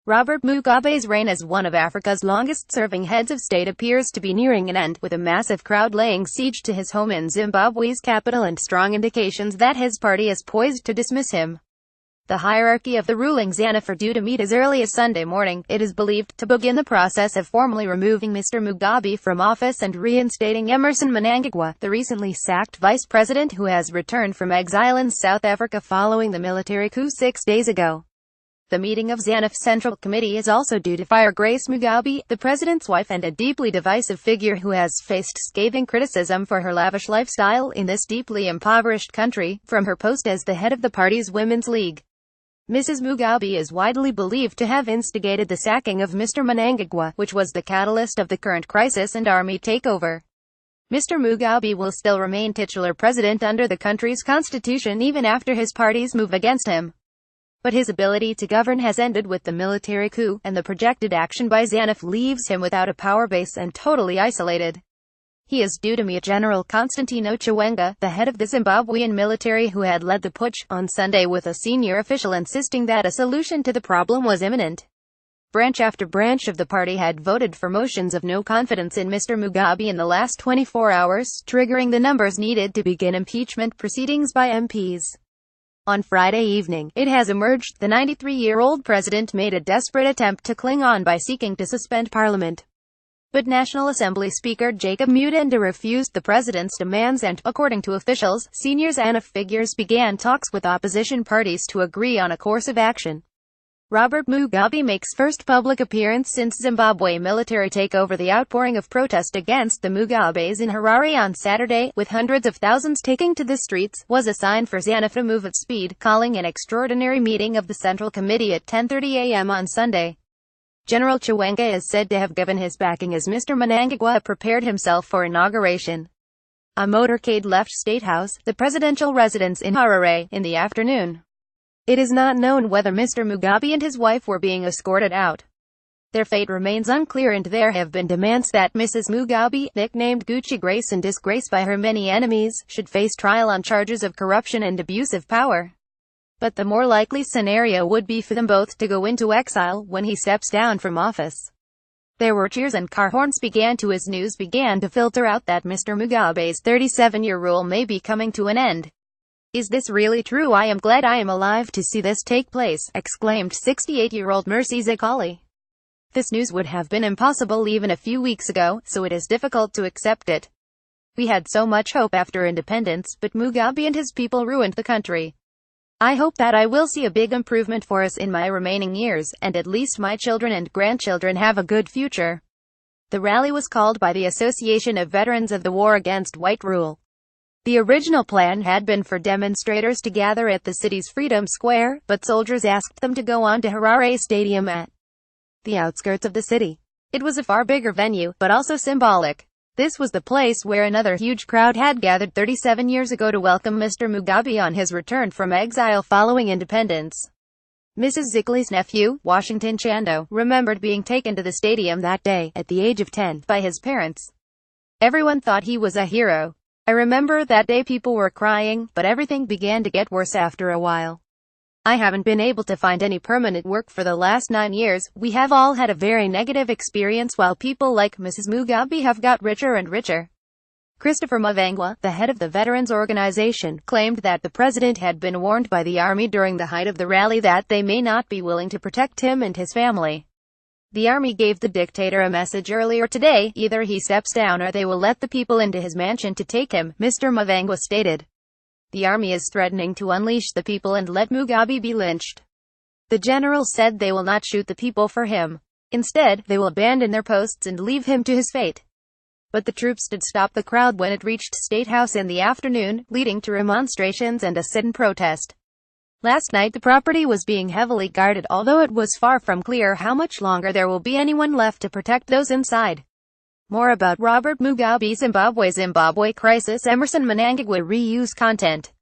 Robert Mugabe's reign as one of Africa's longest-serving heads of state appears to be nearing an end, with a massive crowd laying siege to his home in Zimbabwe's capital and strong indications that his party is poised to dismiss him. The hierarchy of the ruling ZanuPF are due to meet as early as Sunday morning, it is believed, to begin the process of formally removing Mr Mugabe from office and reinstating Emmerson Mnangagwa, the recently sacked vice president who has returned from exile in South Africa following the military coup 6 days ago. The meeting of ZanuPF's Central Committee is also due to fire Grace Mugabe, the president's wife and a deeply divisive figure who has faced scathing criticism for her lavish lifestyle in this deeply impoverished country, from her post as the head of the party's Women's League. Mrs. Mugabe is widely believed to have instigated the sacking of Mr Mnangagwa, which was the catalyst of the current crisis and army takeover. Mr Mugabe will still remain titular president under the country's constitution even after his party's move against him. But his ability to govern has ended with the military coup, and the projected action by ZanuPF leaves him without a power base and totally isolated. He is due to meet General Constantino Chiwenga, the head of the Zimbabwean military who had led the putsch, on Sunday, with a senior official insisting that a solution to the problem was imminent. Branch after branch of the party had voted for motions of no confidence in Mr Mugabe in the last 24 hours, triggering the numbers needed to begin impeachment proceedings by MPs. On Friday evening, it has emerged, the 93-year-old president made a desperate attempt to cling on by seeking to suspend parliament. But National Assembly Speaker Jacob Mutanda refused the president's demands and, according to officials, senior ZanuPF figures began talks with opposition parties to agree on a course of action. Robert Mugabe makes first public appearance since Zimbabwe military takeover. The outpouring of protest against the Mugabes in Harare on Saturday, with hundreds of thousands taking to the streets, was a sign for ZanuPF to move at speed, calling an extraordinary meeting of the Central Committee at 10:30 a.m. on Sunday. General Chiwenga is said to have given his backing as Mr Mnangagwa prepared himself for inauguration. A motorcade left State House, the presidential residence in Harare, in the afternoon. It is not known whether Mr Mugabe and his wife were being escorted out. Their fate remains unclear, and there have been demands that Mrs Mugabe, nicknamed Gucci Grace in disgrace by her many enemies, should face trial on charges of corruption and abuse of power. But the more likely scenario would be for them both to go into exile when he steps down from office. There were cheers and car horns began as news began to filter out that Mr Mugabe's 37-year rule may be coming to an end. "Is this really true? I am glad I am alive to see this take place," exclaimed 68-year-old Mercy Zakali. "This news would have been impossible even a few weeks ago, so it is difficult to accept it. We had so much hope after independence, but Mugabe and his people ruined the country. I hope that I will see a big improvement for us in my remaining years, and at least my children and grandchildren have a good future." The rally was called by the Association of Veterans of the War Against White Rule. The original plan had been for demonstrators to gather at the city's Freedom Square, but soldiers asked them to go on to Harare Stadium at the outskirts of the city. It was a far bigger venue, but also symbolic. This was the place where another huge crowd had gathered 37 years ago to welcome Mr Mugabe on his return from exile following independence. Mrs. Zikli's nephew, Washington Chando, remembered being taken to the stadium that day, at the age of 10, by his parents. "Everyone thought he was a hero. I remember that day people were crying, but everything began to get worse after a while. I haven't been able to find any permanent work for the last 9 years. We have all had a very negative experience while people like Mrs. Mugabe have got richer and richer." Christopher Mavangwa, the head of the Veterans Organization, claimed that the president had been warned by the army during the height of the rally that they may not be willing to protect him and his family. "The army gave the dictator a message earlier today: either he steps down or they will let the people into his mansion to take him," Mr Mavangwa stated. "The army is threatening to unleash the people and let Mugabe be lynched. The general said they will not shoot the people for him. Instead, they will abandon their posts and leave him to his fate." But the troops did stop the crowd when it reached State House in the afternoon, leading to remonstrations and a sit-in protest. Last night the property was being heavily guarded, although it was far from clear how much longer there will be anyone left to protect those inside. More about Robert Mugabe. Zimbabwe crisis. Emmerson Mnangagwa reuse content.